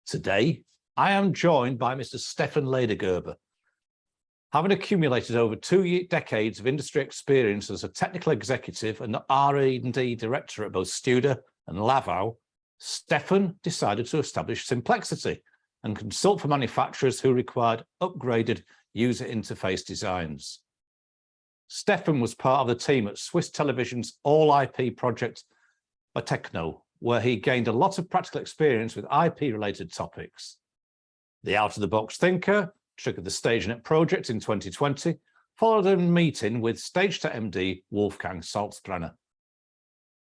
Today, I am joined by Mr. Stefan Ledergerber. Having accumulated over 2 decades of industry experience as a technical executive and R&D director at both Studer and Laval, Stefan decided to establish Simplexity and consult for manufacturers who required upgraded user interface designs. Stefan was part of the team at Swiss Television's all-IP project by Techno, where he gained a lot of practical experience with IP-related topics. The out-of-the-box thinker triggered the STAGENET project in 2020, followed a meeting with STAGETEC MD Wolfgang Salzbrenner.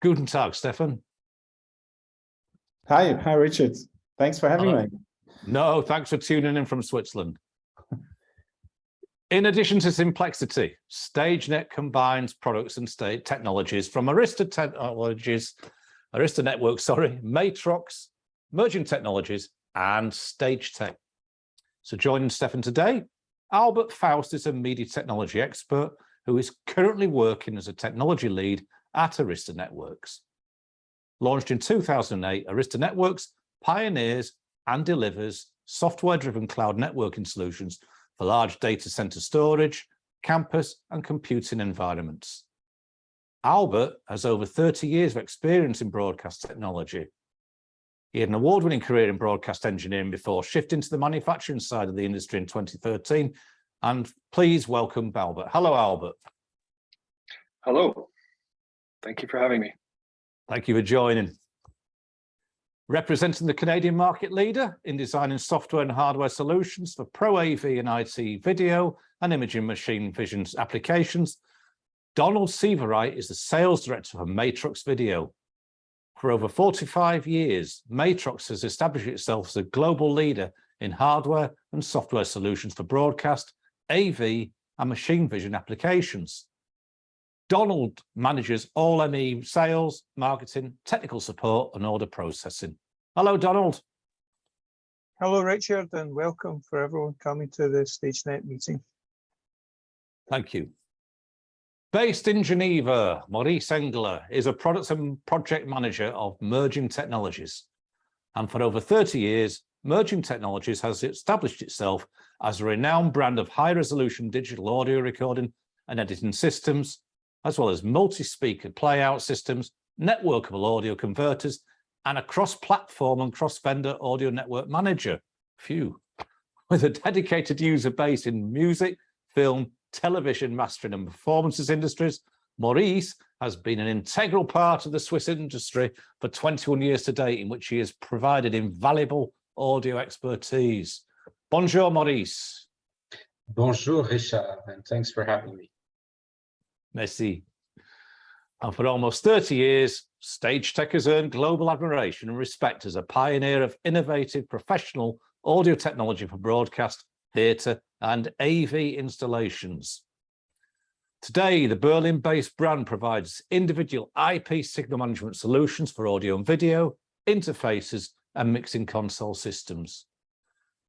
Guten Tag, Stefan. Hi, Richard. Thanks for having me. No, thanks for tuning in from Switzerland. In addition to Simplexity, STAGENET combines products and technologies from Arista Networks, Matrox, Emerging Technologies, and STAGETEC. So joining Stefan today, Albert Faust is a media technology expert who is currently working as a technology lead at Arista Networks. Launched in 2008, Arista Networks pioneers and delivers software-driven cloud networking solutions for large data center storage, campus, and computing environments. Albert has over 30 years of experience in broadcast technology. He had an award-winning career in broadcast engineering before shifting to the manufacturing side of the industry in 2013. And please welcome Albert. Hello, Albert. Hello. Thank you for having me. Thank you for joining. Representing the Canadian market leader in designing software and hardware solutions for Pro AV and IT video and imaging machine vision applications, Donald Sivewright is the sales director for Matrox Video. For over 45 years, Matrox has established itself as a global leader in hardware and software solutions for broadcast, AV, and machine vision applications. Donald manages all ME sales, marketing, technical support, and order processing. Hello, Donald. Hello, Richard, and welcome for everyone coming to the STAGENET meeting. Thank you. Based in Geneva, Maurice Engler is a product and project manager of Emerging Technologies. And for over 30 years, Emerging Technologies has established itself as a renowned brand of high-resolution digital audio recording and editing systems, as well as multi-speaker playout systems, networkable audio converters, and a cross-platform and cross-vendor audio network manager. Phew. With a dedicated user base in music, film, television, mastering and performances industries, Maurice has been an integral part of the Swiss industry for 21 years to date, in which he has provided invaluable audio expertise. Bonjour, Maurice. Bonjour, Richard, and thanks for having me. Merci. And for almost 30 years, STAGETEC has earned global admiration and respect as a pioneer of innovative professional audio technology for broadcast, theatre, and AV installations. Today, the Berlin-based brand provides individual IP signal management solutions for audio and video, interfaces, and mixing console systems.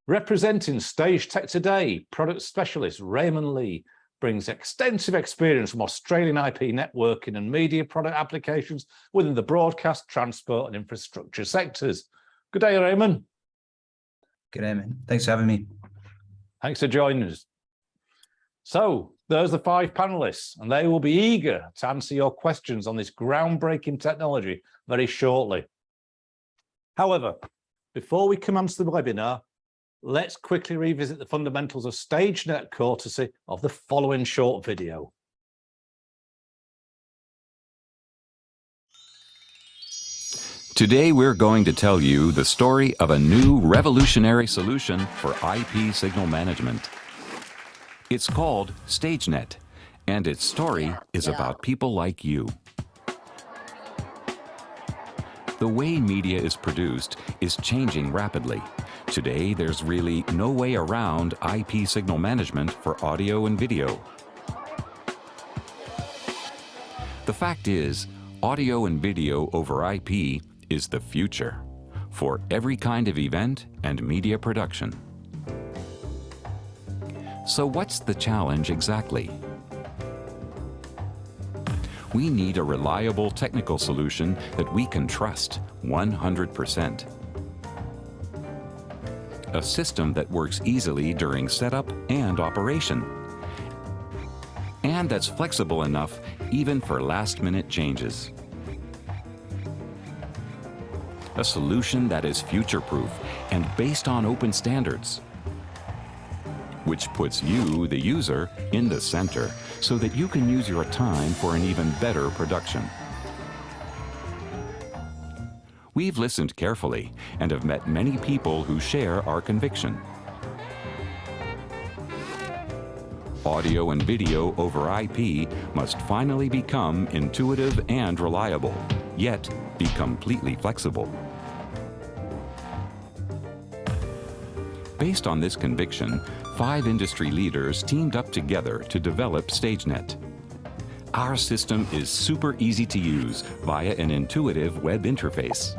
Representing STAGETEC today, product specialist Rehman Leigh brings extensive experience from Australian IP networking and media product applications within the broadcast, transport, and infrastructure sectors. Good day, Rehman. Good day, man. Thanks for having me. Thanks for joining us. So there's the 5 panelists, and they will be eager to answer your questions on this groundbreaking technology very shortly. However, before we commence the webinar, let's quickly revisit the fundamentals of STAGENET courtesy of the following short video. Today, we're going to tell you the story of a new revolutionary solution for IP signal management. It's called STAGENET, and its story is about people like you. The way media is produced is changing rapidly. Today, there's really no way around IP signal management for audio and video. The fact is, audio and video over IP is the future for every kind of event and media production. So what's the challenge exactly? We need a reliable technical solution that we can trust 100%. a system that works easily during setup and operation, and that's flexible enough even for last-minute changes. A solution that is future-proof and based on open standards, which puts you, the user, in the center so that you can use your time for an even better production. We've listened carefully and have met many people who share our conviction. Audio and video over IP must finally become intuitive and reliable, yet be completely flexible. Based on this conviction, 5 industry leaders teamed up together to develop STAGENET. Our system is super easy to use via an intuitive web interface.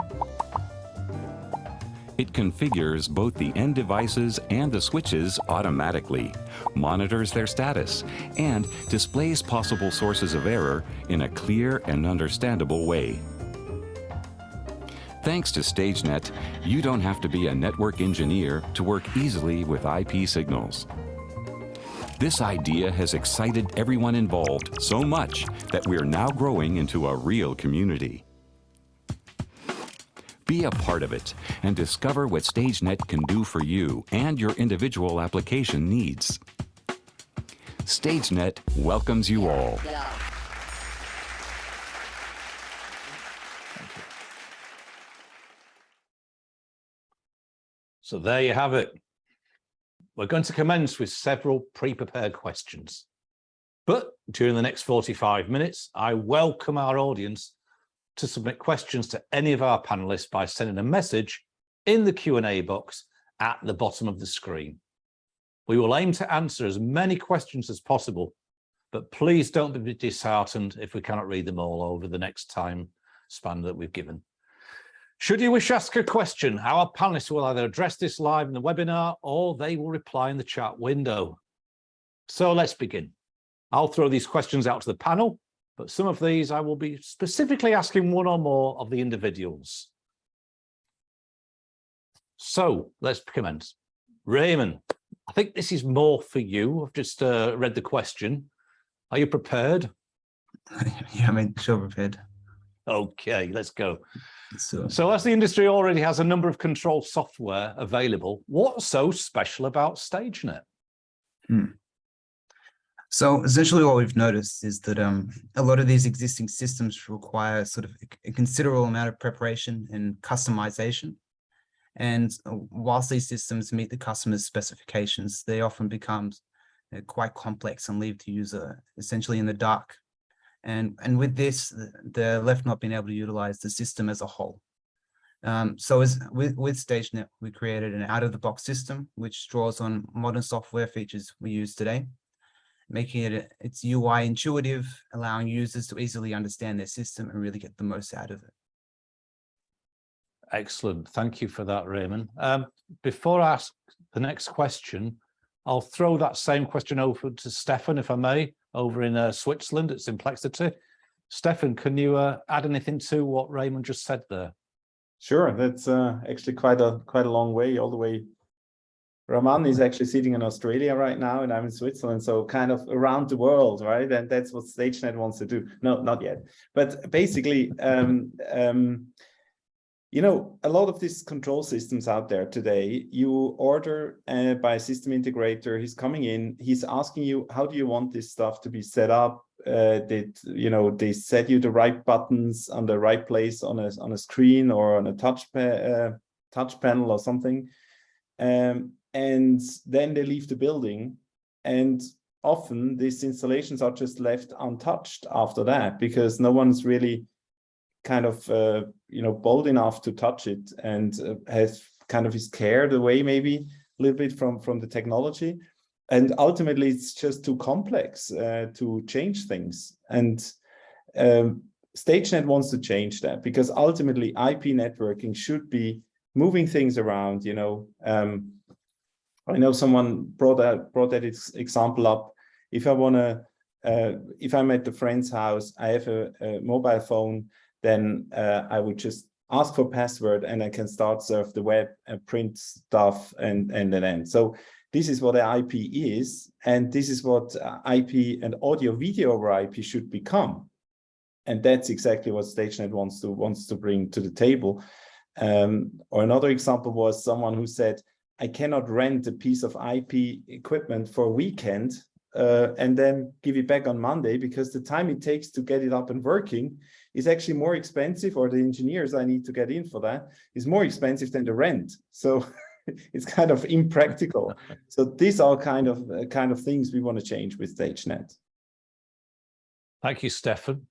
It configures both the end devices and the switches automatically, monitors their status, and displays possible sources of error in a clear and understandable way. Thanks to STAGENET, you don't have to be a network engineer to work easily with IP signals. This idea has excited everyone involved so much that we're now growing into a real community. Be a part of it and discover what STAGENET can do for you and your individual application needs. STAGENET welcomes you all. So there you have it. We're going to commence with several pre-prepared questions. But during the next 45 minutes, I welcome our audience to submit questions to any of our panelists by sending a message in the Q&A box at the bottom of the screen. We will aim to answer as many questions as possible, but please don't be disheartened if we cannot read them all over the next time span that we've given. Should you wish to ask a question, our panelists will either address this live in the webinar or they will reply in the chat window. So let's begin. I'll throw these questions out to the panel, but some of these I will be specifically asking one or more of the individuals. So let's commence. Rehman, I think this is more for you. I've just read the question. Are you prepared? Yeah, sure prepared. Okay, let's go. So as the industry already has a number of control software available, what's so special about STAGENET? So essentially what we've noticed is that a lot of these existing systems require sort of a considerable amount of preparation and customization. And whilst these systems meet the customer's specifications, they often become quite complex and leave the user essentially in the dark. And with this, they're left not being able to utilize the system as a whole. So with STAGENET, we created an out-of-the-box system, which draws on modern software features we use today, making its UI intuitive, allowing users to easily understand their system and really get the most out of it. Excellent. Thank you for that, Rehman. Before I ask the next question, I'll throw that same question over to Stefan, if I may, over in Switzerland at Simplexity. Stefan, can you add anything to what Rehman just said there? Sure, that's actually quite a long way, all the way. Rehman is actually sitting in Australia right now, and I'm in Switzerland, so kind of around the world, right? And that's what STAGENET wants to do. No, not yet. But basically, you know, a lot of these control systems out there today, you order by a system integrator, he's coming in, he's asking you, how do you want this stuff to be set up? They set you the right buttons on the right place on a screen or on a touch panel or something. And then they leave the building, and often these installations are just left untouched after that because no one's really kind of bold enough to touch it and has kind of is scared away maybe a little bit from the technology, and ultimately it's just too complex to change things. And STAGENET wants to change that because ultimately IP networking should be moving things around. I know someone brought that example up. If I want to, if I'm at a friend's house, I have a mobile phone, then I would just ask for password, and I can start surf the web and print stuff and then. So this is what an IP is, and this is what IP and audio video over IP should become. And that's exactly what StageNet wants to bring to the table. Or another example was someone who said, I cannot rent a piece of IP equipment for a weekend and then give it back on Monday, because the time it takes to get it up and working is actually more expensive, or the engineers I need to get in for that is more expensive than the rent. So it's kind of impractical. So these are kind of things we want to change with StageNet. Thank you, Stefan.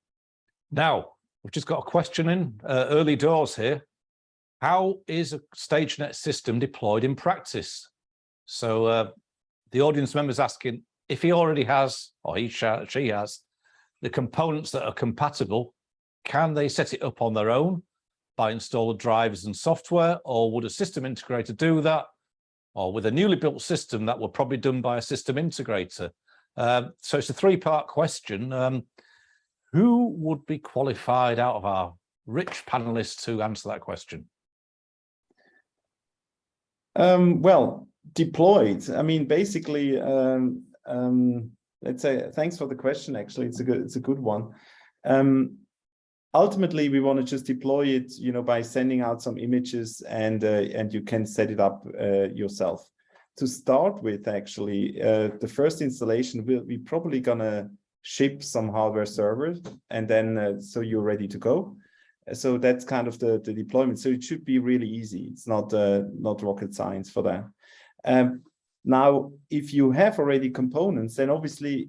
Now, we've just got a question in early doors here. How is a StageNet system deployed in practice? So the audience member's asking if he already has, or she has, the components that are compatible. Can they set it up on their own by installing drivers and software, or would a system integrator do that? Or with a newly built system, that would probably be done by a system integrator. So it's a three-part question. Who would be qualified out of our rich panelists to answer that question? Well, deployed. I mean, basically, let's say, thanks for the question. Actually, it's a good one. Ultimately, we want to just deploy it, by sending out some images, and you can set it up yourself. To start with, actually, the first installation we're probably gonna ship some hardware servers, and then so you're ready to go. So that's kind of the deployment. So it should be really easy. It's not rocket science for that. Now, if you have already components, then obviously,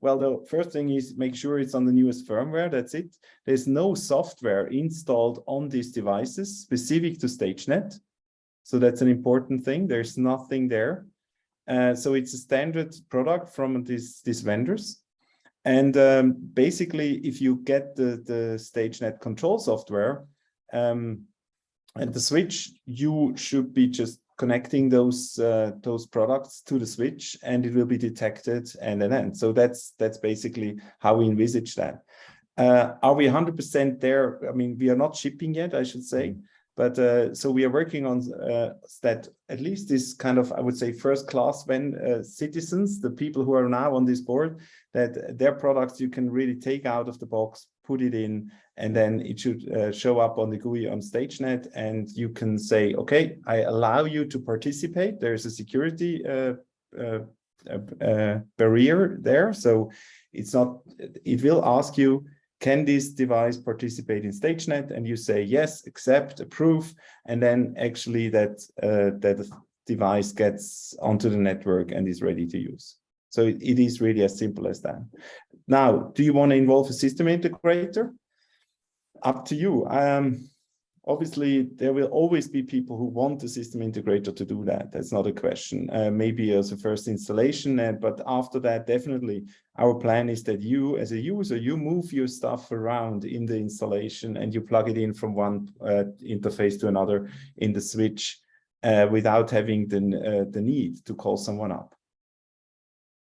well, the first thing is make sure it's on the newest firmware. That's it. There's no software installed on these devices specific to StageNet. So that's an important thing. There's nothing there. So it's a standard product from these vendors. And basically, if you get the StageNet control software and the switch, you should be just connecting those products to the switch, and it will be detected and then. So that's basically how we envisage that. Are we 100% there? I mean, we are not shipping yet, I should say. But so we are working on that, at least this kind of, I would say, first-class citizens, the people who are now on this board, that their products you can really take out of the box, put it in, and then it should show up on the GUI on StageNet, and you can say, okay, I allow you to participate. There's a security barrier there, so it's not. It will ask you, can this device participate in StageNet? And you say yes, accept, approve, and then actually that device gets onto the network and is ready to use. So it is really as simple as that. Now, do you want to involve a system integrator? Up to you. Obviously, there will always be people who want the system integrator to do that. That's not a question. Maybe as a first installation, but after that, definitely our plan is that you, as a user, you move your stuff around in the installation and you plug it in from one interface to another in the switch without having the need to call someone up.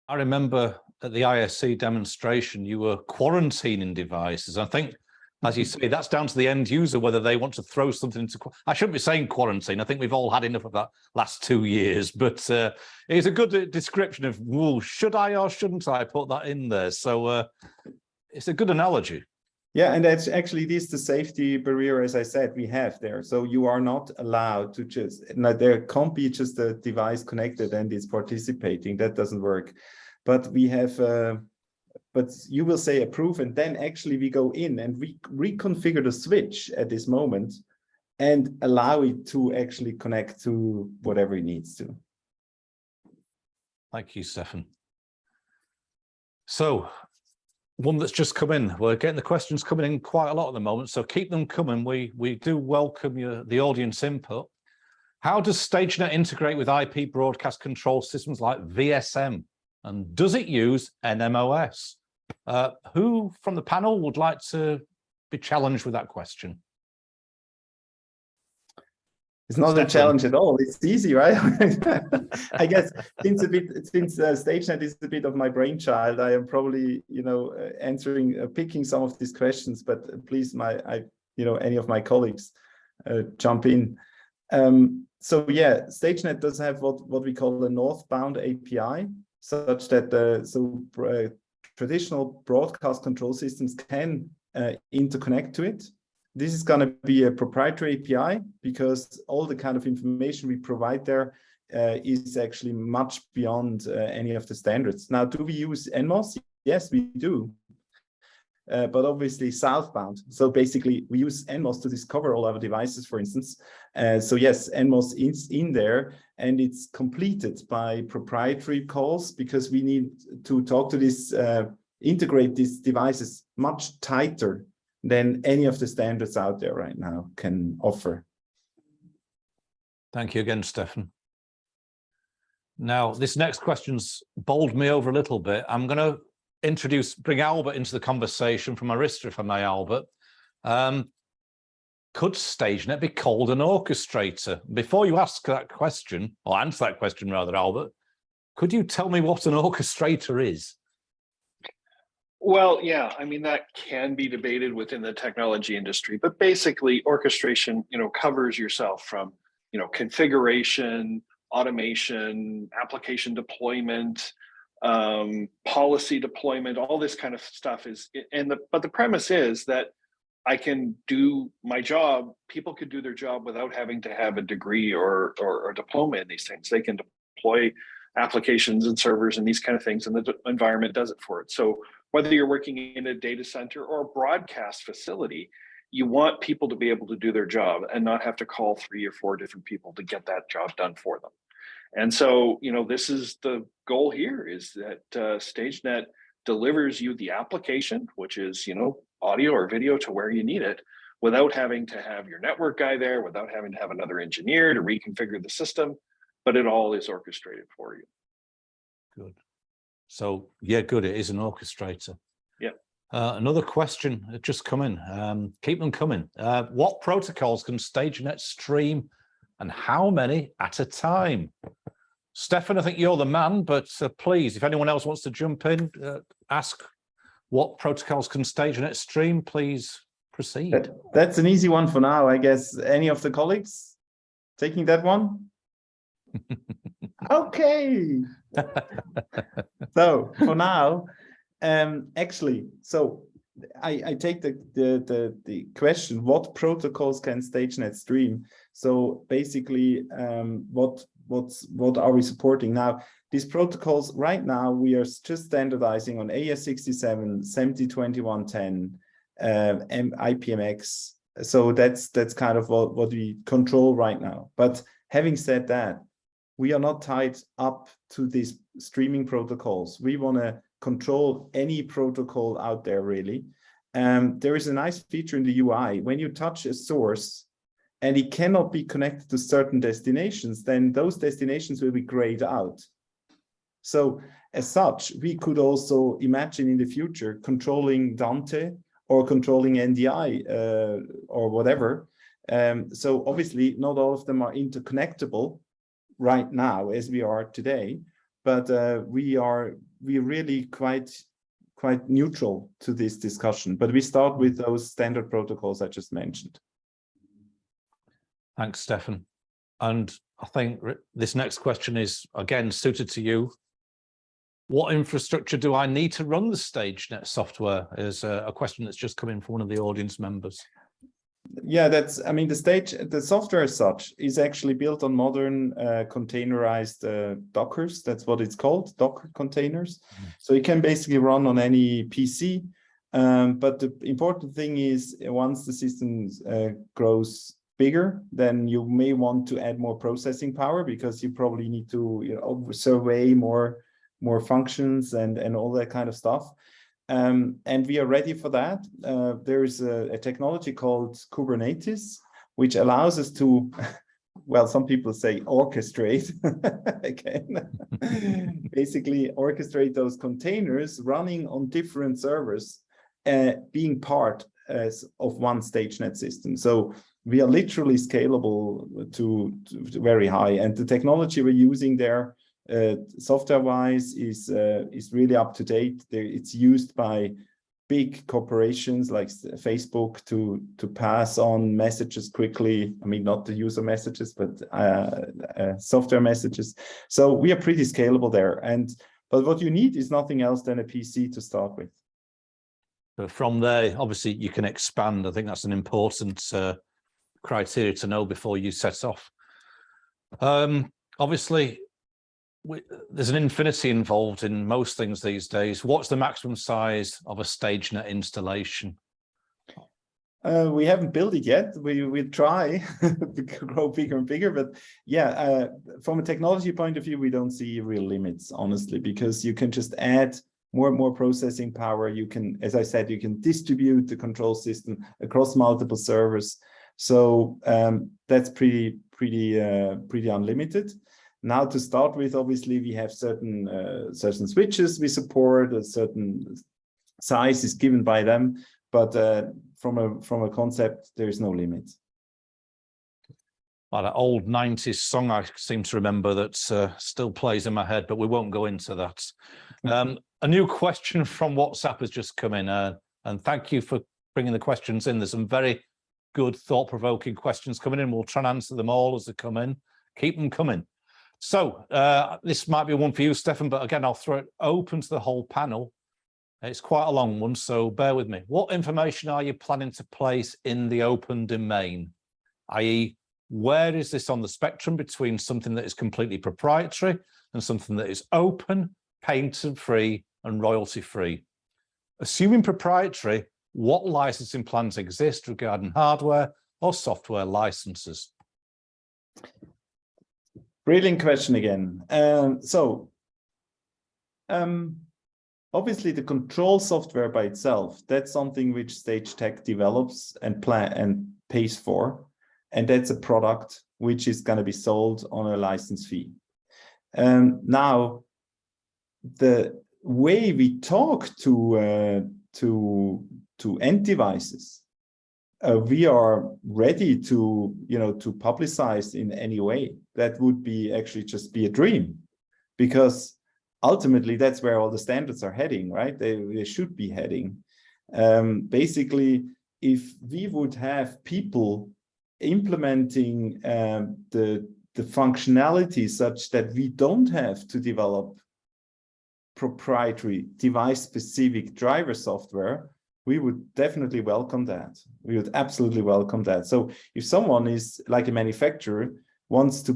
I remember at the ISC demonstration, you were quarantining devices. I think, as you say, that's down to the end user, whether they want to throw something into... I shouldn't be saying quarantine. I think we've all had enough of that last 2 years, but it's a good description of, well, should I or shouldn't I put that in there? So it's a good analogy. Yeah, and that's actually this the safety barrier, as I said, we have there. So you are not allowed to just... Now, there can't be just a device connected and it's participating. That doesn't work. But we have... but you will say approve, and then actually we go in and we reconfigure the switch at this moment and allow it to actually connect to whatever it needs to. Thank you, Stefan. So one that's just come in, we're getting the questions coming in quite a lot at the moment, so keep them coming. We do welcome the audience input. How does StageNet integrate with IP broadcast control systems like VSM? And does it use NMOS? Who from the panel would like to be challenged with that question? It's not Stefan. A challenge at all. It's easy, right? I guess since StageNet is a bit of my brainchild, I am probably, picking some of these questions. But please, any of my colleagues jump in. So yeah, STAGENET does have what we call a northbound API, such that traditional broadcast control systems can interconnect to it. This is going to be a proprietary API because all the kind of information we provide there is actually much beyond any of the standards. Now, do we use NMOS? Yes, we do. But obviously southbound. So basically we use NMOS to discover all our devices, for instance. So yes, NMOS is in there, and it's completed by proprietary calls because we need to talk to this, integrate these devices much tighter than any of the standards out there right now can offer. Thank you again, Stefan. Now, this next question's bowled me over a little bit. I'm going to bring Albert into the conversation from Arista, if I may, Albert. Could STAGENET be called an orchestrator? Before you ask that question, or answer that question rather, Albert, could you tell me what an orchestrator is? Well, yeah, I mean, that can be debated within the technology industry, but basically orchestration, covers yourself from, configuration, automation, application deployment, policy deployment, all this kind of stuff but the premise is that I can do my job. People could do their job without having to have a degree or a diploma in these things. They can deploy applications and servers and these kind of things, and the environment does it for it. So whether you're working in a data center or a broadcast facility, you want people to be able to do their job and not have to call 3 or 4 different people to get that job done for them. And so, this is the goal here, is that STAGENET delivers you the application, which is, audio or video to where you need it, without having to have your network guy there, without having to have another engineer to reconfigure the system, but it all is orchestrated for you. Good. So, yeah, good. It is an orchestrator. Yeah. Another question had just come in. Keep them coming. What protocols can STAGENET stream, and how many at a time? Stefan, I think you're the man, but please, if anyone else wants to jump in, ask what protocols can STAGENET stream, please proceed. That's an easy one for now, I guess. Any of the colleagues taking that one? Okay. So for now, actually, so I take the question, what protocols can STAGENET stream? So basically, what are we supporting now? These protocols right now, we are just standardizing on AS67, SMPTE 2110, IPMX. So that's kind of what we control right now. But having said that, we are not tied up to these streaming protocols. We want to control any protocol out there, really. There is a nice feature in the UI. When you touch a source and it cannot be connected to certain destinations, then those destinations will be grayed out. So as such, we could also imagine in the future controlling Dante or controlling NDI or whatever. So obviously not all of them are interconnectable right now as we are today, but we're really quite neutral to this discussion. But we start with those standard protocols I just mentioned. Thanks, Stefan. And I think this next question is, again, suited to you. What infrastructure do I need to run the STAGENET software? Is a question that's just come in from one of the audience members. Yeah, I mean, the software as such is actually built on modern containerized Dockers. That's what it's called, Docker containers. So it can basically run on any PC. But the important thing is, once the system grows bigger, then you may want to add more processing power, because you probably need to survey more functions and all that kind of stuff. And we are ready for that. There is a technology called Kubernetes, which allows us to, well, some people say orchestrate, again, basically orchestrate those containers running on different servers, being part of one STAGENET system. So we are literally scalable to very high. And the technology we're using there, software-wise, is really up to date. It's used by big corporations like Facebook to pass on messages quickly. I mean, not the user messages, but software messages. So we are pretty scalable there. But what you need is nothing else than a PC to start with. But from there, obviously, you can expand. I think that's an important criteria to know before you set off. Obviously, there's an infinity involved in most things these days. What's the maximum size of a STAGENET installation? We haven't built it yet. We try to grow bigger and bigger, but yeah, from a technology point of view, we don't see real limits, honestly, because you can just add more and more processing power. You can, as I said, you can distribute the control system across multiple servers. So that's pretty unlimited. Now, to start with, obviously, we have certain switches we support. A certain size is given by them, but from a concept, there is no limit. Well, that old 90s song I seem to remember that still plays in my head, but we won't go into that. A new question from WhatsApp has just come in, and thank you for bringing the questions in. There's some very good, thought-provoking questions coming in. We'll try and answer them all as they come in. Keep them coming. So this might be one for you, Stefan, but again, I'll throw it open to the whole panel. It's quite a long one, so bear with me. What information are you planning to place in the open domain? i.e., where is this on the spectrum between something that is completely proprietary and something that is open, patent-free, and royalty-free? Assuming proprietary, what licensing plans exist regarding hardware or software licenses? Brilliant question again. Obviously, the control software by itself, that's something which STAGETEC develops and pays for. And that's a product which is going to be sold on a license fee. Now, the way we talk to end devices, we are ready to publicize in any way. That would be actually just be a dream, because ultimately that's where all the standards are heading, right? They should be heading. Basically, if we would have people implementing the functionality such that we don't have to develop proprietary device-specific driver software, we would definitely welcome that. We would absolutely welcome that. So if someone is like a manufacturer, wants to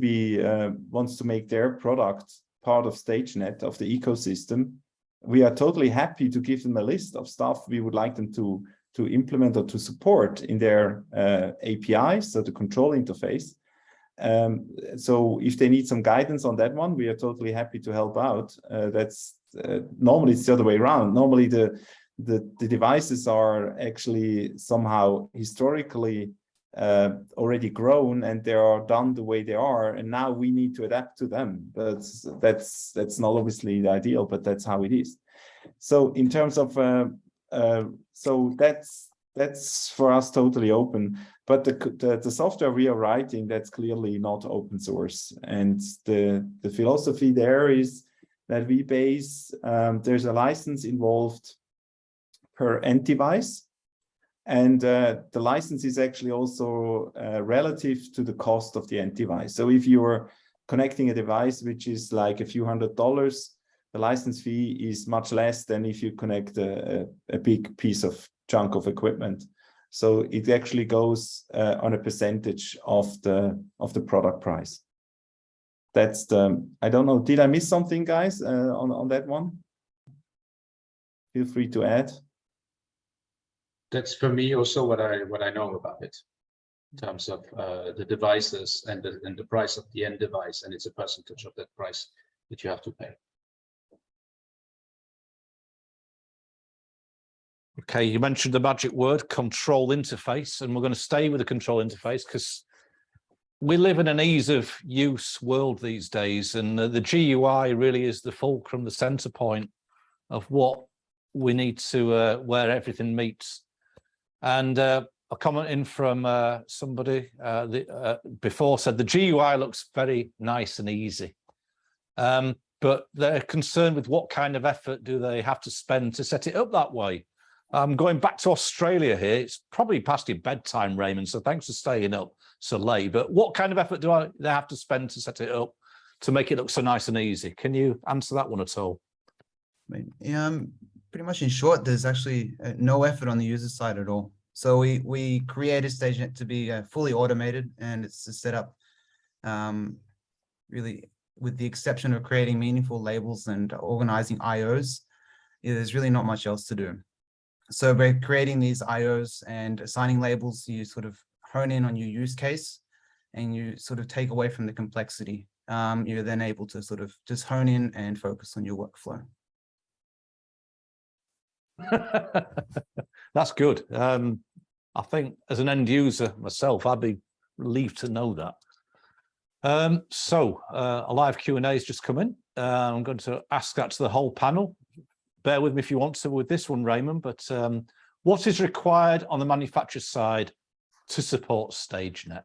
make their product part of STAGENET, of the ecosystem, we are totally happy to give them a list of stuff we would like them to implement or to support in their APIs, so the control interface. So if they need some guidance on that one, we are totally happy to help out. That's normally it's the other way around. Normally the devices are actually somehow historically already grown, and they are done the way they are, and now we need to adapt to them. But that's not obviously the ideal, but that's how it is. So in terms of so that's for us totally open. But the software we are writing, that's clearly not open source. And the philosophy there is that we base there's a license involved per end device. And the license is actually also relative to the cost of the end device. So if you're connecting a device which is like a few $100s, the license fee is much less than if you connect a big piece of chunk of equipment. So it actually goes on a percentage of the product price. That's I don't know, did I miss something, guys, on that one? Feel free to add. That's for me also what I know about it, in terms of the devices and the price of the end device, and it's a percentage of that price that you have to pay. Okay, you mentioned the magic word, control interface, and we're going to stay with the control interface because we live in an ease of use world these days, and the GUI really is the fulcrum, the center point of what we need to, where everything meets. And a comment in from somebody before said the GUI looks very nice and easy, but they're concerned with what kind of effort do they have to spend to set it up that way. I'm going back to Australia here. It's probably past your bedtime, Rehman, so thanks for staying up so late. But what kind of effort do they have to spend to set it up to make it look so nice and easy? Can you answer that one at all? Pretty much in short, there's actually no effort on the user side at all. So we created STAGENET to be fully automated, and it's set up really with the exception of creating meaningful labels and organizing IOs. There's really not much else to do. So by creating these IOs and assigning labels, you sort of hone in on your use case and you sort of take away from the complexity. You're then able to sort of just hone in and focus on your workflow. That's good. I think as an end user myself, I'd be relieved to know that. A live Q&A has just come in. I'm going to ask that to the whole panel. Bear with me if you want to with this one, Rehman, but what is required on the manufacturer side to support STAGENET?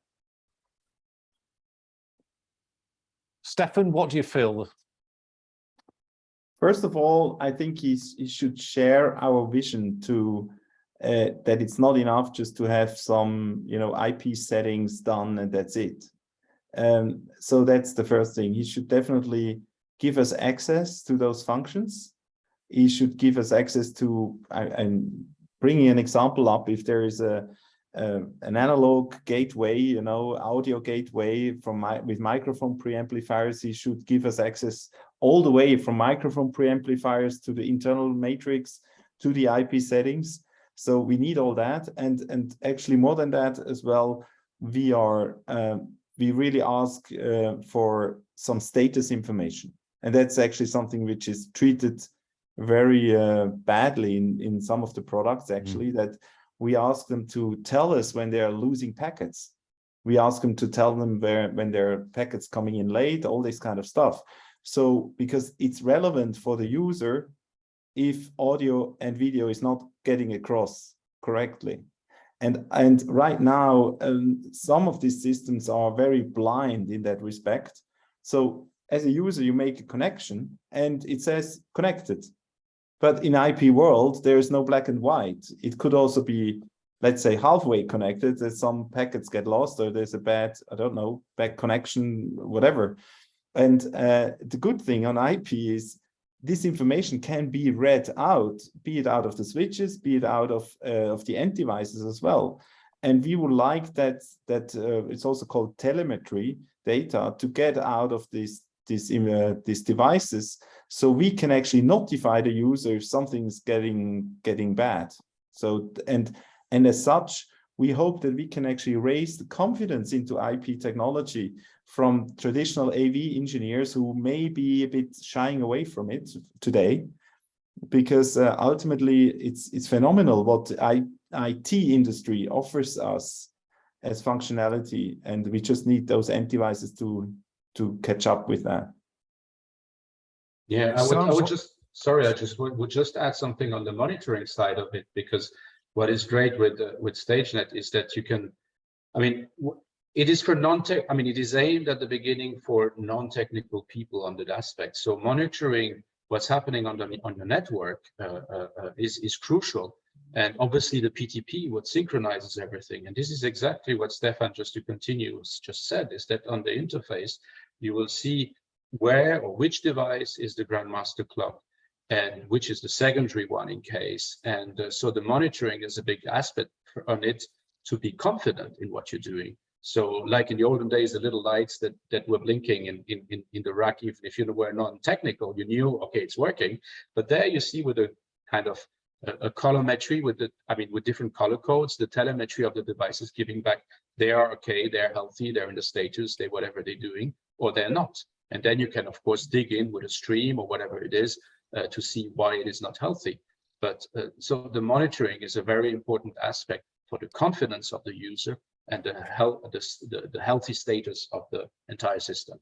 Stefan, what do you feel? First of all, I think he should share our vision to that it's not enough just to have some, IP settings done and that's it. So that's the first thing. He should definitely give us access to those functions. He should give us access to, I'm bringing an example up, if there is an analog gateway, audio gateway with microphone preamplifiers, he should give us access all the way from microphone preamplifiers to the internal matrix to the IP settings. So we need all that, and actually more than that as well, we really ask for some status information, and that's actually something which is treated very badly in some of the products, actually, that we ask them to tell us when they are losing packets. We ask them to tell them when there are packets coming in late, all this kind of stuff. So because it's relevant for the user if audio and video is not getting across correctly. And right now, some of these systems are very blind in that respect. So as a user, you make a connection and it says connected. But in IP world, there is no black and white. It could also be, let's say, halfway connected, that some packets get lost or there's a bad connection, whatever. And the good thing on IP is this information can be read out, be it out of the switches, be it out of the end devices as well. And we would like that it's also called telemetry data to get out of these devices, so we can actually notify the user if something's getting bad. So and as such, we hope that we can actually raise the confidence into IP technology from traditional AV engineers who may be a bit shying away from it today, because ultimately it's phenomenal what the IT industry offers us as functionality, and we just need those end devices to catch up with that. Yeah, I would just add something on the monitoring side of it, because what is great with STAGENET is that you can, it is for it is aimed at the beginning for non-technical people on that aspect. So monitoring what's happening on the network is crucial. And obviously the PTP, what synchronizes everything. And this is exactly what Stefan, just to continue, just said, is that on the interface, you will see where or which device is the grandmaster clock and which is the secondary one in case. And so the monitoring is a big aspect on it to be confident in what you're doing. So like in the olden days, the little lights that were blinking in the rack, even if you were non-technical, you knew, okay, it's working. But there you see with a kind of a colorimetry with different color codes, the telemetry of the devices giving back, they are okay, they're healthy, they're in the status, they whatever they're doing, or they're not. And then you can, of course, dig in with a stream or whatever it is to see why it is not healthy. But so the monitoring is a very important aspect for the confidence of the user and the healthy status of the entire system.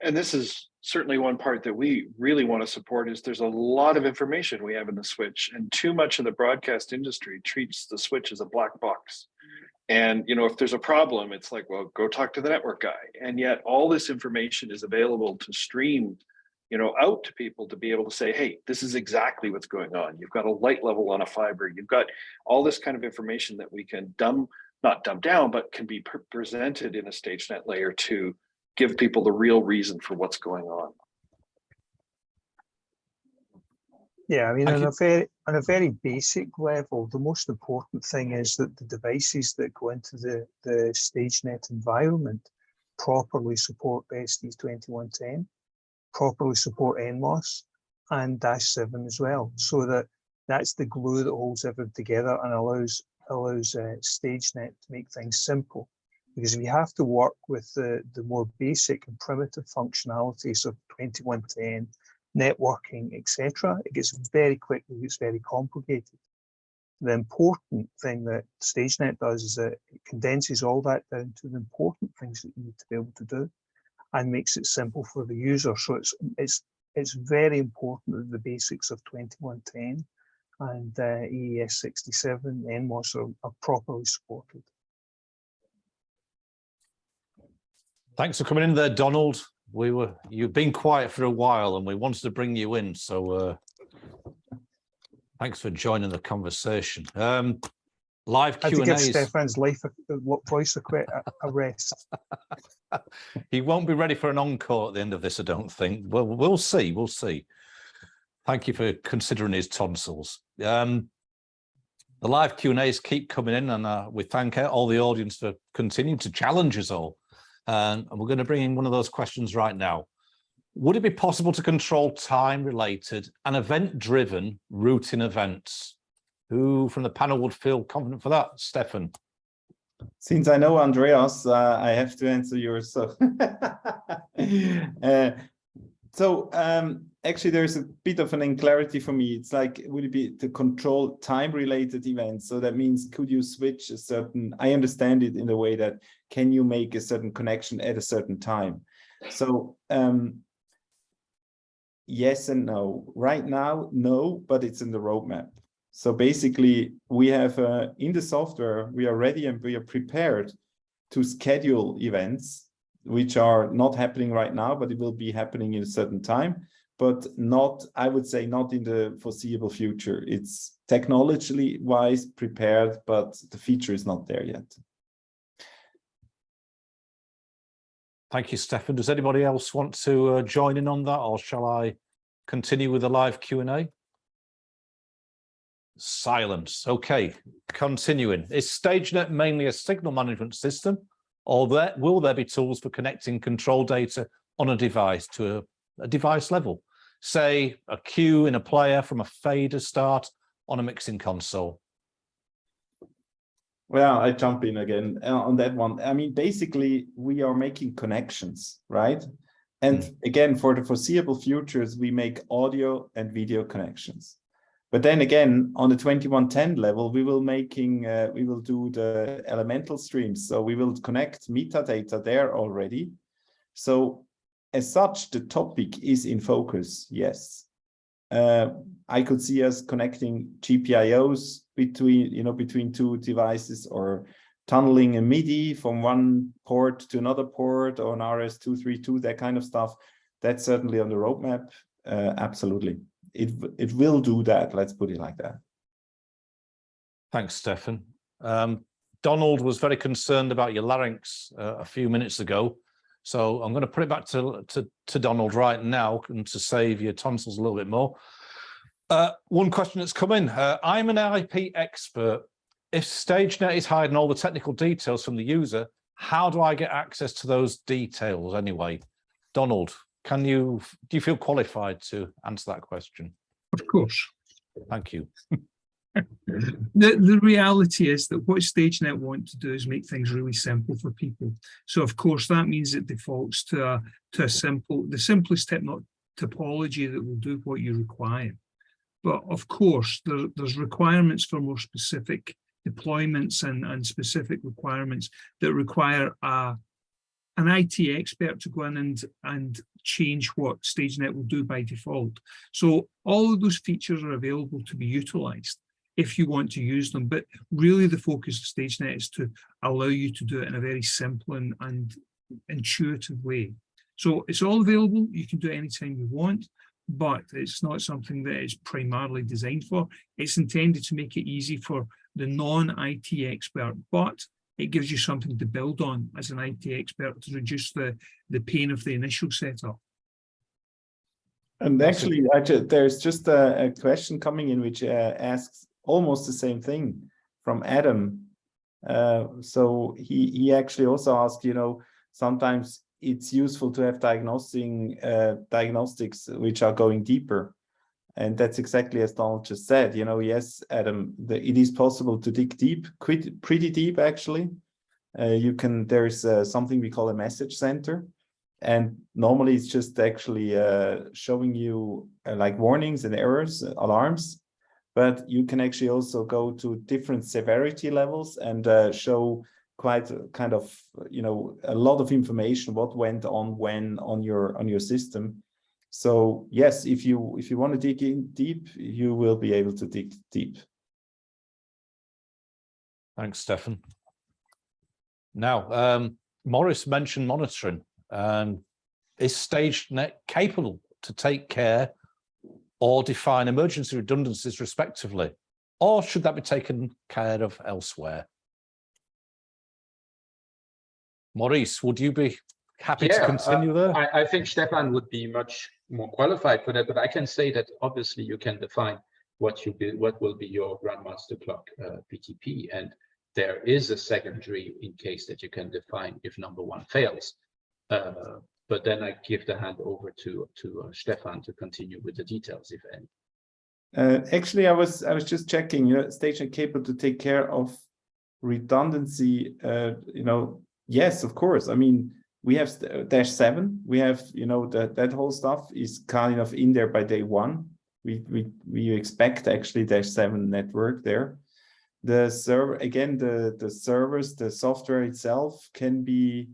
And this is certainly one part that we really want to support, is there's a lot of information we have in the switch, and too much of the broadcast industry treats the switch as a black box. And, if there's a problem, it's like, well, go talk to the network guy. And yet all this information is available to stream, out to people to be able to say, hey, this is exactly what's going on. You've got a light level on a fiber. You've got all this kind of information that we can not dumb down, but can be presented in a StageNet layer to give people the real reason for what's going on. Yeah, I mean, on a very basic level, the most important thing is that the devices that go into the StageNet environment properly support ST2110, properly support NMOS and -7 as well. So that's the glue that holds everything together and allows StageNet to make things simple. Because if you have to work with the more basic and primitive functionalities of 2110, networking, etc., it gets very complicated. The important thing that StageNet does is that it condenses all that down to the important things that you need to be able to do and makes it simple for the user. So it's very important that the basics of 2110 and EES67 NMOS are properly supported. Thanks for coming in there, Donald. You've been quiet for a while and we wanted to bring you in, so thanks for joining the conversation. Live Q&As. I had to give Stefan's voice arrest. He won't be ready for an encore at the end of this, I don't think. Well, we'll see. Thank you for considering his tonsils. The live Q&As keep coming in, and we thank all the audience for continuing to challenge us all. And we're going to bring in one of those questions right now. Would it be possible to control time-related and event-driven routing events? Who from the panel would feel confident for that? Stefan. Since I know Andreas, I have to answer yours. So, actually, there's a bit of an unclarity for me. It's like, would it be to control time-related events? So that means, could you switch a certain? I understand it in a way that can you make a certain connection at a certain time? So yes and no. Right now, no, but it's in the roadmap. So basically, we have in the software, we are ready and we are prepared to schedule events, which are not happening right now, but it will be happening in a certain time, but not, I would say, not in the foreseeable future. It's technologically wise prepared, but the feature is not there yet. Thank you, Stefan. Does anybody else want to join in on that, or shall I continue with the live Q&A? Silence. Okay, continuing. Is StageNet mainly a signal management system, or will there be tools for connecting control data on a device to a device level? Say a cue in a player from a fader start on a mixing console. Well, I jump in again on that one. I mean, basically, we are making connections, right? And again, for the foreseeable futures, we make audio and video connections. But then again, on the 2110 level, we will do the elemental streams. So we will connect metadata there already. So as such, the topic is in focus, yes. I could see us connecting GPIOs between two devices, or tunneling a MIDI from one port to another port, or an RS-232, that kind of stuff. That's certainly on the roadmap. Absolutely. It will do that. Let's put it like that. Thanks, Stefan. Donald was very concerned about your larynx a few minutes ago. So I'm going to put it back to Donald right now, and to save your tonsils a little bit more. One question that's come in. I'm an IP expert. If StageNet is hiding all the technical details from the user, how do I get access to those details anyway? Donald, do you feel qualified to answer that question? Of course. Thank you. The reality is that what StageNet want to do is make things really simple for people. So of course that means it defaults to the simplest topology that will do what you require. But of course there's requirements for more specific deployments and specific requirements that require an IT expert to go in and change what StageNet will do by default. So all of those features are available to be utilized if you want to use them. But really the focus of StageNet is to allow you to do it in a very simple and intuitive way. So it's all available. You can do it anytime you want, but it's not something that is primarily designed for. It's intended to make it easy for the non-IT expert, but it gives you something to build on as an IT expert to reduce the pain of the initial setup. And actually, there's just a question coming in which asks almost the same thing from Adam. So he actually also asked, sometimes it's useful to have diagnostics which are going deeper. And that's exactly as Donald just said, yes, Adam, it is possible to dig deep, pretty deep actually. There's something we call a message center. And normally it's just actually showing you like warnings and errors, alarms, but you can actually also go to different severity levels and show quite kind of, a lot of information, what went on when on your system. So yes, if you want to dig in deep, you will be able to dig deep. Thanks, Stefan. Now, Maurice mentioned monitoring. Is STAGENET capable to take care or define emergency redundancies respectively, or should that be taken care of elsewhere? Maurice, would you be happy to continue there? I think Stefan would be much more qualified for that, but I can say that obviously you can define what will be your grandmaster clock PTP, and there is a secondary in case that you can define if number one fails. But then I give the hand over to Stefan to continue with the details, if any. Actually, I was just checking. STAGENET capable to take care of redundancy. Yes, of course. I mean, we have -7. We have that whole stuff is kind of in there by day one. We expect actually -7 network there. The server again, the servers, the software itself can be.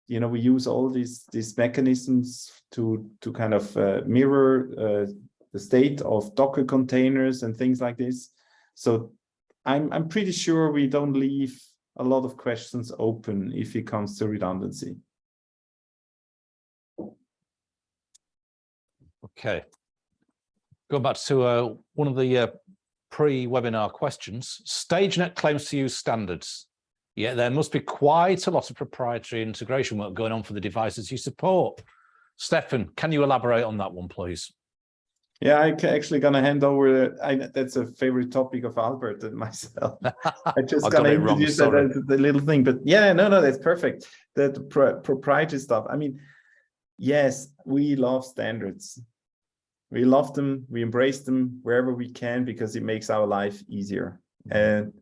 We use all these mechanisms to kind of mirror the state of Docker containers and things like this. So I'm pretty sure we don't leave a lot of questions open if it comes to redundancy. Okay. Go back to one of the pre-webinar questions. STAGENET claims to use standards. Yeah, there must be quite a lot of proprietary integration work going on for the devices you support. Stefan, can you elaborate on that one, please? Yeah, I'm actually going to hand over. That's a favorite topic of Albert and myself. I just going to introduce the little thing, but yeah, no, that's perfect. The proprietary stuff. I mean, yes, we love standards. We love them. We embrace them wherever we can because it makes our life easier. And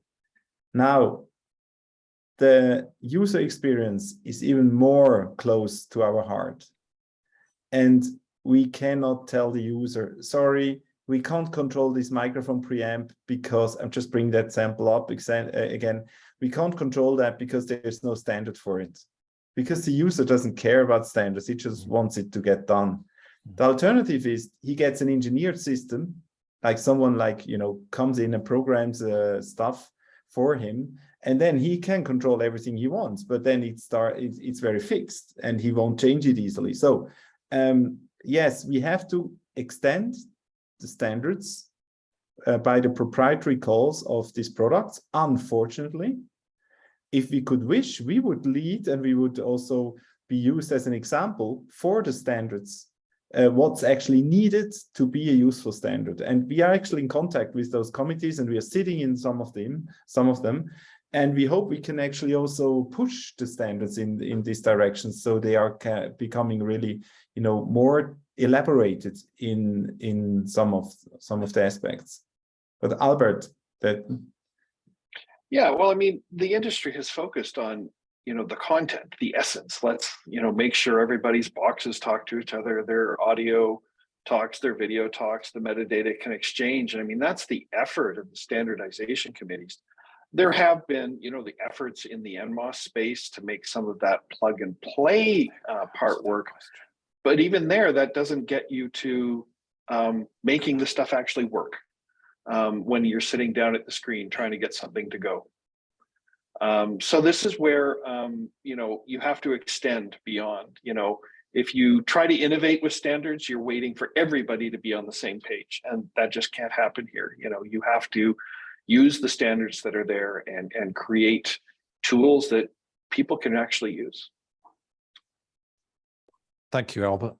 now, the user experience is even more close to our heart. And we cannot tell the user, sorry, we can't control this microphone preamp because, I'm just bringing that sample up again, we can't control that because there's no standard for it. Because the user doesn't care about standards, he just wants it to get done. The alternative is he gets an engineered system, like someone comes in and programs stuff for him, and then he can control everything he wants, but then it's very fixed and he won't change it easily. So yes, we have to extend the standards by the proprietary calls of these products. Unfortunately, if we could wish, we would lead and we would also be used as an example for the standards, what's actually needed to be a useful standard. And we are actually in contact with those committees and we are sitting in some of them. And we hope we can actually also push the standards in this direction so they are becoming really, more elaborated in some of the aspects. But Albert, yeah, well, I mean, the industry has focused on, the content, the essence. Let's, make sure everybody's boxes talk to each other, their audio talks, their video talks, the metadata can exchange. And I mean, that's the effort of the standardization committees. There have been, the efforts in the NMOS space to make some of that plug and play part work. But even there, that doesn't get you to making the stuff actually work when you're sitting down at the screen trying to get something to go. So this is where, you have to extend beyond, if you try to innovate with standards, you're waiting for everybody to be on the same page, and that just can't happen here. You know, you have to use the standards that are there and create tools that people can actually use. Thank you, Albert.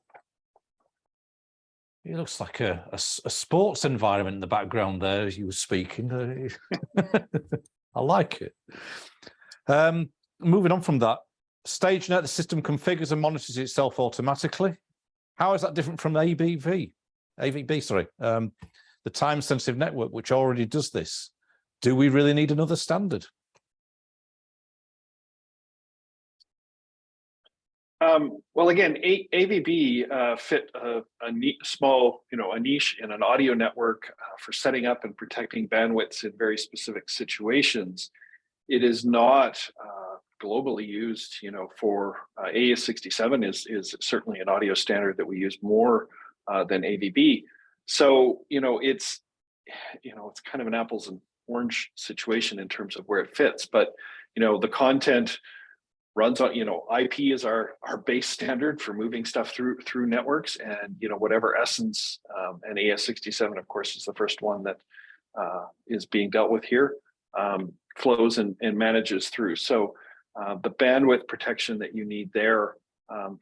It looks like a sports environment in the background there as you were speaking. I like it. Moving on from that, StageNet, the system configures and monitors itself automatically. How is that different from AVB, sorry, the time-sensitive network, which already does this? Do we really need another standard? Well, again, AVB fit a small, a niche in an audio network for setting up and protecting bandwidths in very specific situations. It is not globally used, for AES67 is certainly an audio standard that we use more than AVB. So, it's kind of an apples and orange situation in terms of where it fits, but, the content runs on, IP is our base standard for moving stuff through networks, and whatever essence, and AES67 of course is the first one that is being dealt with here, flows and manages through. So the bandwidth protection that you need there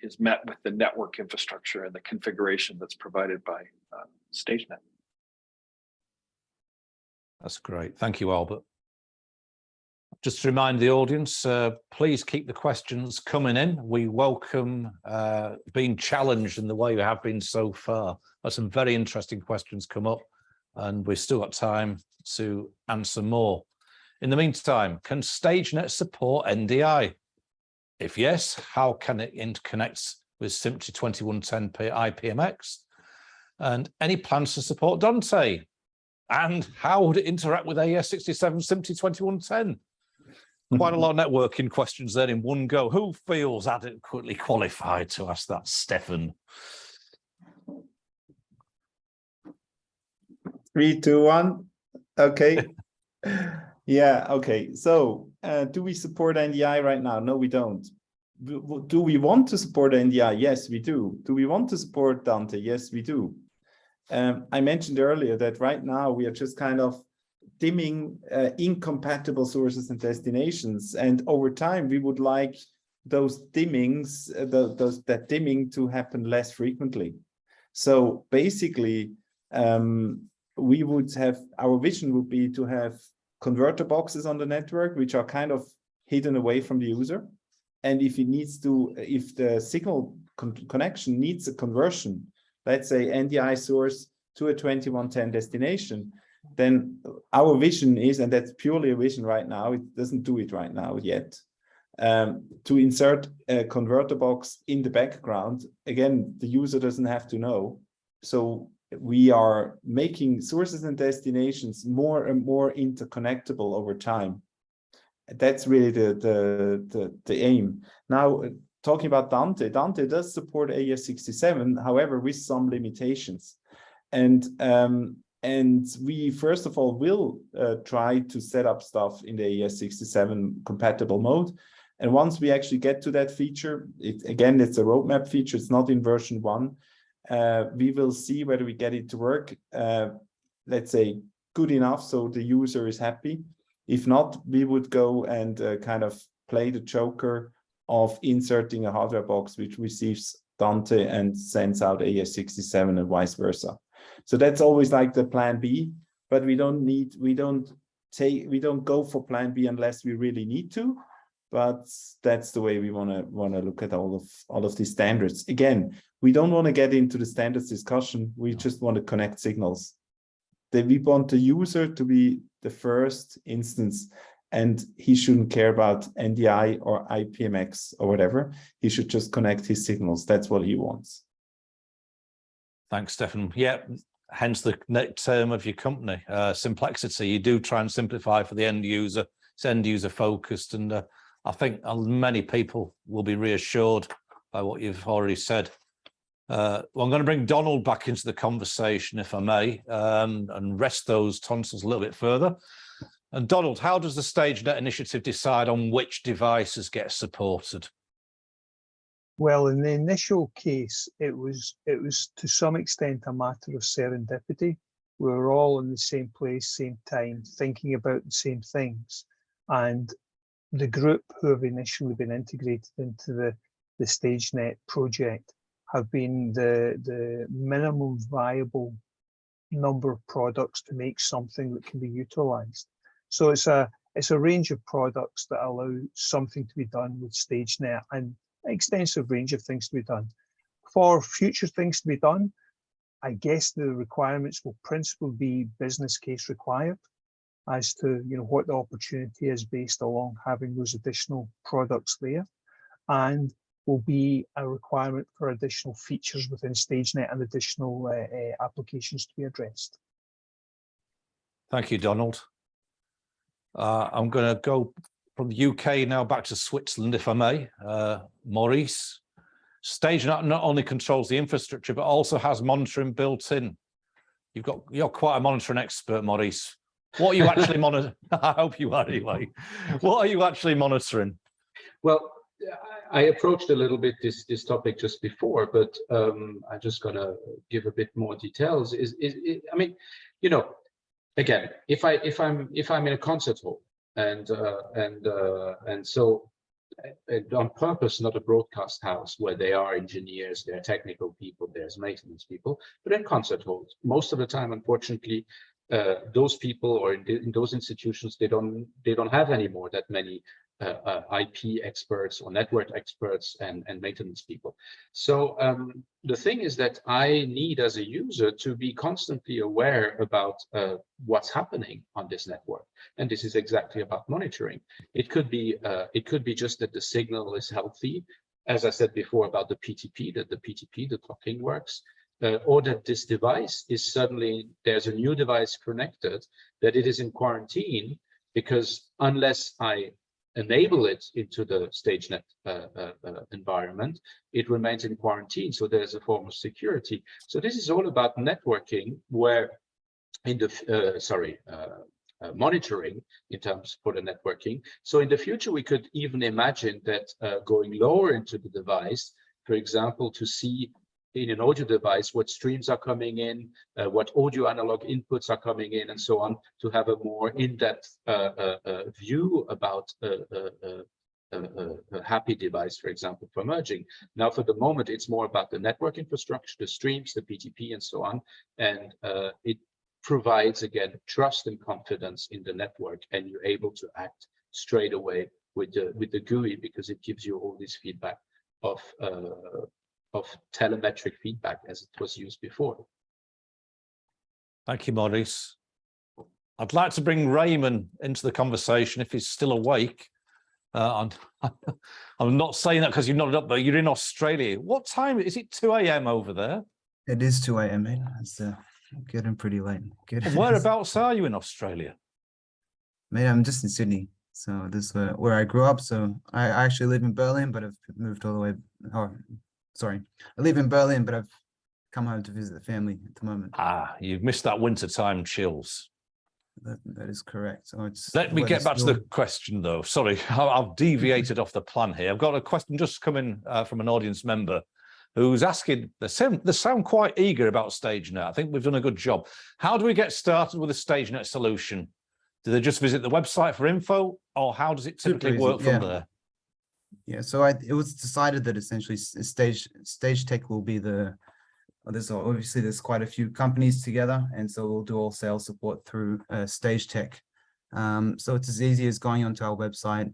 is met with the network infrastructure and the configuration that's provided by StageNet. That's great. Thank you, Albert. Just to remind the audience, please keep the questions coming in. We welcome being challenged in the way we have been so far. There's some very interesting questions come up, and we've still got time to answer more. In the meantime, can StageNet support NDI? If yes, how can it interconnect with SMPTE 2110 IPMX? And any plans to support Dante? And how would it interact with AES67 SMPTE 2110? Quite a lot of networking questions there in one go. Who feels adequately qualified to ask that, Stefan? 3, 2, 1. Okay. Yeah, okay. So do we support NDI right now? No, we don't. Do we want to support NDI? Yes, we do. Do we want to support Dante? Yes, we do. I mentioned earlier that right now we are just kind of dimming incompatible sources and destinations, and over time we would like those dimmings, that dimming to happen less frequently. So basically, we would have, our vision would be to have converter boxes on the network which are kind of hidden away from the user, and if it needs to, if the signal connection needs a conversion, let's say NDI source to a 2110 destination, then our vision is, and that's purely a vision right now, it doesn't do it right now yet, to insert a converter box in the background. Again, the user doesn't have to know. So we are making sources and destinations more and more interconnectable over time. That's really the aim. Now, talking about Dante, Dante does support AES67, however, with some limitations. And we, first of all, will try to set up stuff in the AES67 compatible mode. And once we actually get to that feature, again, it's a roadmap feature, it's not in version 1. We will see whether we get it to work, let's say, good enough so the user is happy. If not, we would go and kind of play the joker of inserting a hardware box which receives Dante and sends out AES67 and vice versa. So that's always like the plan B, but we don't go for plan B unless we really need to. But that's the way we want to look at all of these standards. Again, we don't want to get into the standards discussion. We just want to connect signals. We want the user to be the first instance, and he shouldn't care about NDI or IPMX or whatever. He should just connect his signals. That's what he wants. Thanks, Stefan. Yeah, hence the term of your company, Simplexity. You do try and simplify for the end user. It's end user focused, and I think many people will be reassured by what you've already said. Well, I'm going to bring Donald back into the conversation, if I may, and rest those tonsils a little bit further. And Donald, how does the StageNet initiative decide on which devices get supported? Well, in the initial case, it was to some extent a matter of serendipity. We were all in the same place, same time, thinking about the same things. And the group who have initially been integrated into the STAGENET project have been the minimum viable number of products to make something that can be utilized. So it's a range of products that allow something to be done with STAGENET, and an extensive range of things to be done. For future things to be done, I guess the requirements will principally be business case required as to what the opportunity is based along having those additional products there, and will be a requirement for additional features within STAGENET and additional applications to be addressed. Thank you, Donald. I'm going to go from the UK now back to Switzerland, if I may. Maurice, STAGENET not only controls the infrastructure, but also has monitoring built in. You're quite a monitoring expert, Maurice. What are you actually monitoring? I hope you are anyway. What are you actually monitoring? Well, I approached a little bit this topic just before, but I'm just gonna give a bit more details. I mean, again, if I'm in a concert hall and so on purpose, not a broadcast house where there are engineers, there are technical people, there's maintenance people, but in concert halls, most of the time, unfortunately, those people or in those institutions, they don't have anymore that many IP experts or network experts and maintenance people. So the thing is that I need as a user to be constantly aware about what's happening on this network, and this is exactly about monitoring. It could be just that the signal is healthy, as I said before about the PTP, that the PTP, the clocking works. Or that this device is suddenly, there's a new device connected, that it is in quarantine, because unless I enable it into the STAGENET environment, it remains in quarantine. So there's a form of security. So this is all about networking, where in the, monitoring in terms for the networking. So in the future, we could even imagine that going lower into the device, for example, to see in an audio device what streams are coming in, what audio analog inputs are coming in, and so on, to have a more in-depth view about a happy device, for example, for merging. Now, for the moment, it's more about the network infrastructure, the streams, the PTP, and so on, and it provides, again, trust and confidence in the network, and you're able to act straight away with the GUI, because it gives you all this feedback of telemetric feedback as it was used before. Thank you, Maurice. I'd like to bring Rehman into the conversation if he's still awake. I'm not saying that because you've nodded up, but you're in Australia. What time is it? 2 a.m. over there? It is 2 a.m. It's getting pretty late. Whereabouts are you in Australia? Mate, I'm just in Sydney. So this is where I grew up. So I actually live in Berlin, but I've moved all the way. Sorry, I live in Berlin, but I've come home to visit the family at the moment. Ah, you've missed that wintertime chills. That is correct. So let me get back to the question, though. Sorry, I've deviated off the plan here. I've got a question just coming from an audience member who's asking, they sound quite eager about STAGENET. I think we've done a good job. How do we get started with a STAGENET solution? Do they just visit the website for info, or how does it typically work from there? Yeah, so it was decided that essentially STAGETEC will be there's quite a few companies together, and so we'll do all sales support through STAGETEC. So it's as easy as going onto our website,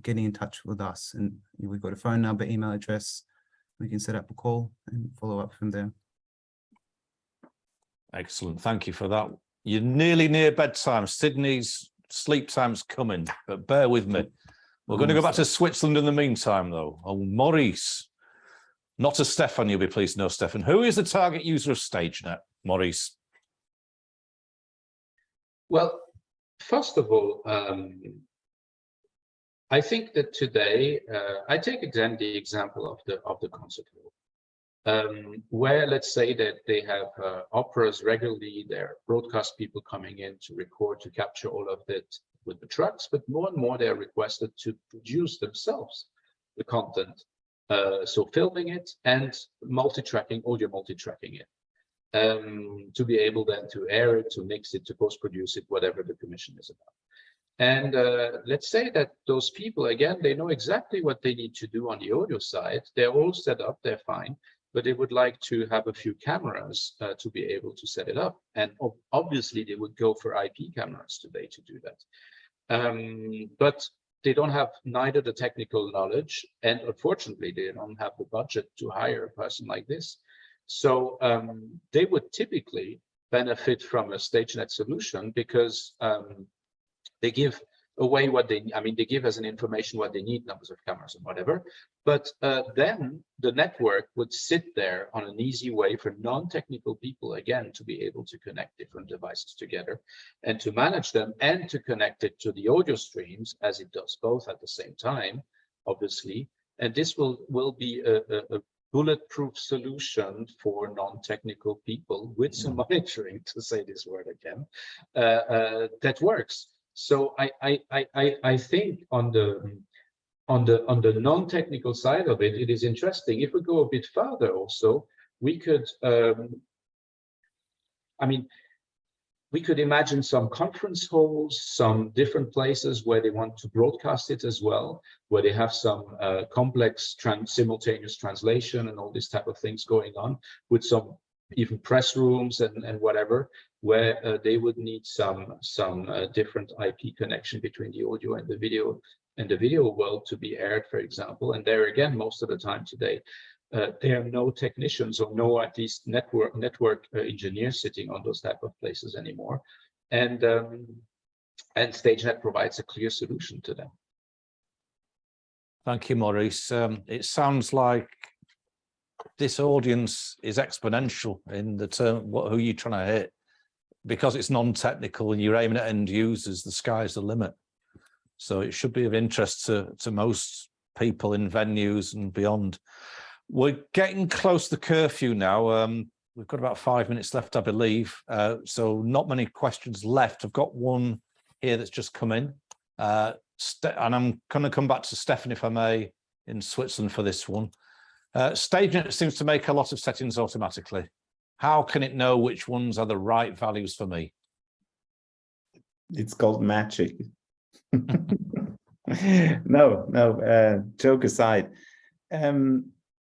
getting in touch with us, and we've got a phone number, email address. We can set up a call and follow up from there. Excellent, thank you for that. You're nearly near bedtime. Sydney's sleep time's coming, but bear with me. We're going to go back to Switzerland in the meantime, though. Oh, Maurice, not to Stefan, you'll be pleased to know, Stefan. Who is the target user of STAGENET, Maurice? Well, first of all, I think that today, I take again the example of the concert hall, where let's say that they have operas regularly, there are broadcast people coming in to record, to capture all of that with the trucks, but more and more they are requested to produce themselves the content so filming it and multi-tracking, audio multi-tracking it, to be able then to air it, to mix it, to post-produce it, whatever the commission is about. And let's say that those people, again, they know exactly what they need to do on the audio side. They're all set up, they're fine, but they would like to have a few cameras to be able to set it up. And obviously they would go for IP cameras today to do that. But they don't have neither the technical knowledge, and unfortunately they don't have the budget to hire a person like this. So they would typically benefit from a StageNet solution because they give away what they give as an information what they need, numbers of cameras and whatever. But then the network would sit there on an easy way for non-technical people, again, to be able to connect different devices together and to manage them and to connect it to the audio streams, as it does both at the same time, obviously. And this will be a bulletproof solution for non-technical people with some monitoring, to say this word again, that works. So I think on the non-technical side of it, it is interesting. If we go a bit further, also we could, we could imagine some conference halls, some different places where they want to broadcast it as well, where they have some complex simultaneous translation and all these type of things going on, with some even press rooms and whatever, where they would need some different IP connection between the audio and the video world to be aired, for example. And there again, most of the time today, there are no technicians or no at least network engineers sitting on those type of places anymore, and StageNet provides a clear solution to them. Thank you, Maurice. It sounds like this audience is exponential in the term who you're trying to hit, because it's non-technical and you're aiming at end users. The sky's the limit, so it should be of interest to most people in venues and beyond. We're getting close to the curfew now. We've got about 5 minutes left, I believe, so not many questions left. I've got one here that's just come in, and I'm going to come back to Stefan, if I may, in Switzerland for this one. StageNet seems to make a lot of settings automatically. How can it know which ones are the right values for me? It's called magic. No, joke aside.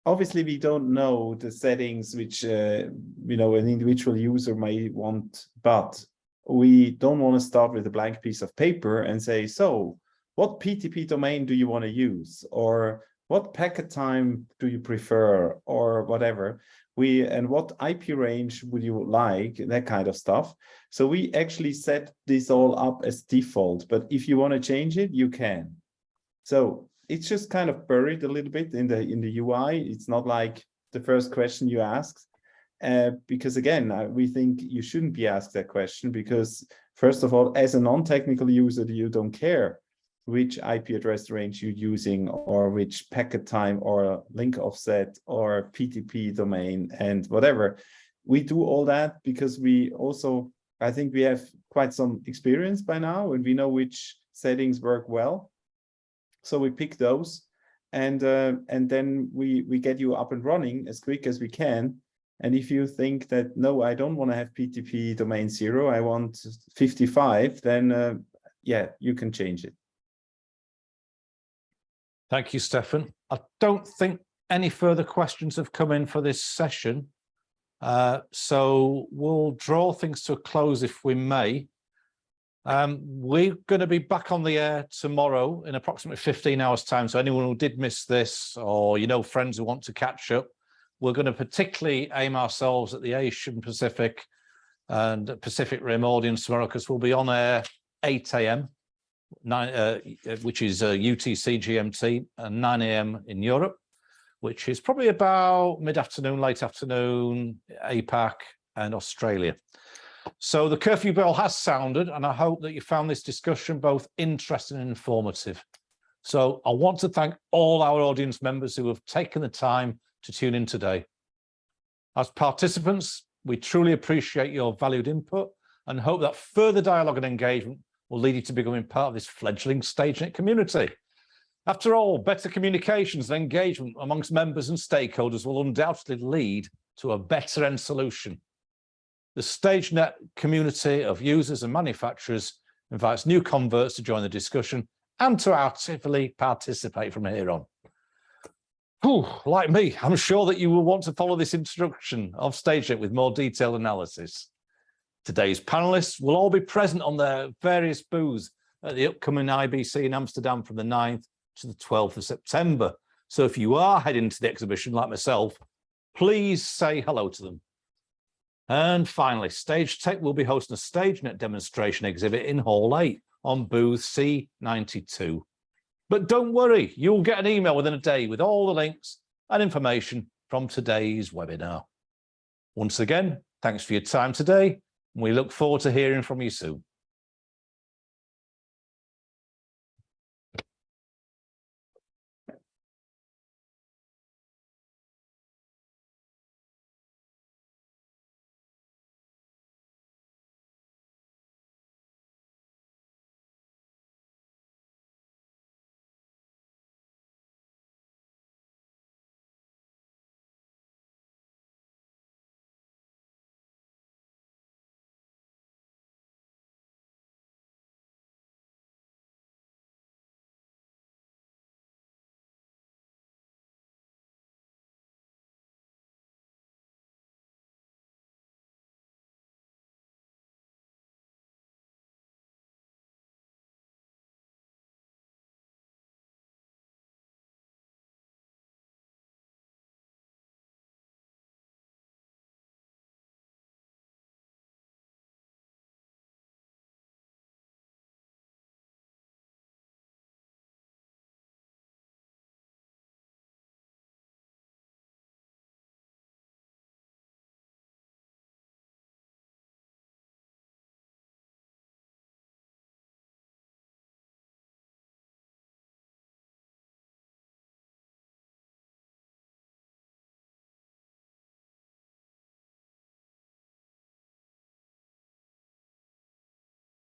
Obviously, we don't know the settings which an individual user may want, but we don't want to start with a blank piece of paper and say, so what PTP domain do you want to use? Or what packet time do you prefer, or whatever? And what IP range would you like, that kind of stuff. So we actually set this all up as default, but if you want to change it, you can. So it's just kind of buried a little bit in the UI. It's not like the first question you asked, because again, we think you shouldn't be asked that question, because first of all, as a non-technical user, you don't care which IP address range you're using, or which packet time, or link offset, or PTP domain, and whatever. We do all that because we also, I think we have quite some experience by now, and we know which settings work well. So we pick those, and then we get you up and running as quick as we can. And if you think that, no, I don't want to have PTP domain 0, I want 55, then yeah, you can change it. Thank you, Stefan. I don't think any further questions have come in for this session. So we'll draw things to a close if we may. We're going to be back on the air tomorrow in approximately 15 hours time. So anyone who did miss this, or friends who want to catch up, we're going to particularly aim ourselves at the Asian Pacific and Pacific Rim audience tomorrow, because we'll be on air 8 a.m. Which is UTC GMT, and 9 a.m. in Europe, which is probably about mid-afternoon, late afternoon, APAC and Australia. So the curfew bell has sounded, and I hope that you found this discussion both interesting and informative. So I want to thank all our audience members who have taken the time to tune in today. As participants, we truly appreciate your valued input and hope that further dialogue and engagement will lead you to becoming part of this fledgling StageNet community. After all, better communications and engagement amongst members and stakeholders will undoubtedly lead to a better end solution. The STAGENET community of users and manufacturers invites new converts to join the discussion and to actively participate from here on. Whew, like me, I'm sure that you will want to follow this introduction of STAGENET with more detailed analysis. Today's panelists will all be present on their various booths at the upcoming IBC in Amsterdam from the 9th to the 12th of September. So if you are heading to the exhibition like myself, please say hello to them. And finally, STAGETEC will be hosting a STAGENET demonstration exhibit in Hall 8 on booth C92. But don't worry, you'll get an email within a day with all the links and information from today's webinar. Once again, thanks for your time today, and we look forward to hearing from you soon.